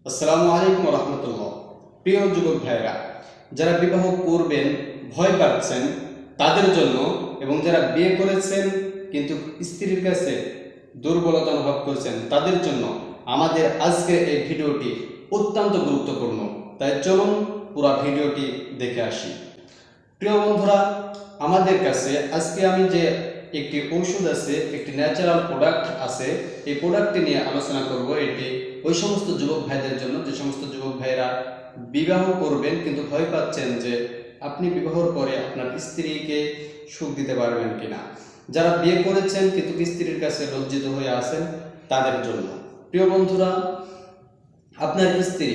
আসসালামু আলাইকুম রহমতুল্লাহ। প্রিয় যুবক ভাইরা, যারা বিবাহ করবেন ভয় পাচ্ছেন তাদের জন্য, এবং যারা বিয়ে করেছেন কিন্তু স্ত্রীর কাছে দুর্বলতা অনুভব করছেন তাদের জন্য আমাদের আজকের এই ভিডিওটি অত্যন্ত গুরুত্বপূর্ণ। তাই চলুন পুরো ভিডিওটি দেখে আসি। প্রিয় বন্ধুরা, আমাদের কাছে আজকে আমি যে একটি ঔষধ আছে, একটি ন্যাচারাল প্রোডাক্ট আছে, এই প্রোডাক্টটি নিয়ে আলোচনা করব। এটি ওই সমস্ত যুবক ভাইদের জন্য যে সমস্ত যুবক ভাইরা বিবাহ করবেন কিন্তু ভয় পাচ্ছেন যে আপনি বিবাহর পরে আপনার স্ত্রীকে সুখ দিতে পারবেন কিনা, যারা বিয়ে করেছেন কিন্তু স্ত্রীর কাছে লজ্জিত হয়ে আছেন তাদের জন্য। প্রিয় বন্ধুরা, আপনার স্ত্রী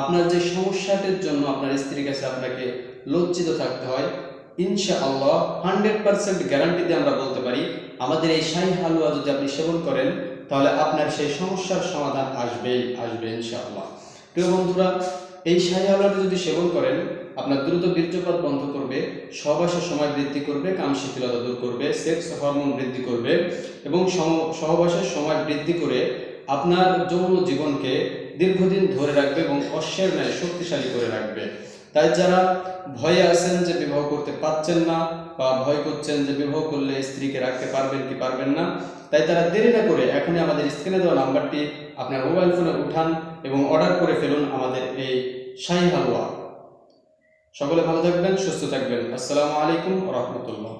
আপনার যে সমস্যাটির জন্য আপনার স্ত্রীর কাছে আপনাকে লজ্জিত থাকতে হয়, ইনশাআল্লাহ 100% গ্যারান্টি দিয়ে আমরা বলতে পারি, আমাদের এই শাহী হালুয়া যদি আপনি সেবন করেন তাহলে আপনার সেই সমস্যার সমাধান আসবে ইনশাআল্লাহ। প্রিয় বন্ধুরা, এই শাহী হালুয়াটি যদি সেবন করেন আপনার দ্রুত বীর্যপাত বন্ধ করবে, সহবাসের সময় বৃদ্ধি করবে, কাম শিথিলতা দূর করবে, সেক্স হরমোন বৃদ্ধি করবে এবং সহবাসের সময় বৃদ্ধি করে আপনার যৌন জীবনকে দীর্ঘদিন ধরে রাখবে এবং অশ্বের ন্যায় শক্তিশালী করে রাখবে। তাই যারা ভয়ে আছেন যে বিবাহ করতে পারছেন না বা ভয় করছেন যে বিবাহ করলে স্ত্রীকে রাখতে পারবেন কি পারবেন না, তাই তারা দেরি না করে এখনই আমাদের স্ক্রিনে দেওয়া নাম্বারটি আপনার মোবাইল ফোনে উঠান এবং অর্ডার করে ফেলুন আমাদের এই শাহী হালুয়া। সকলে ভালো থাকবেন, সুস্থ থাকবেন। আসসালামু আলাইকুম রহমতুল্লাহ।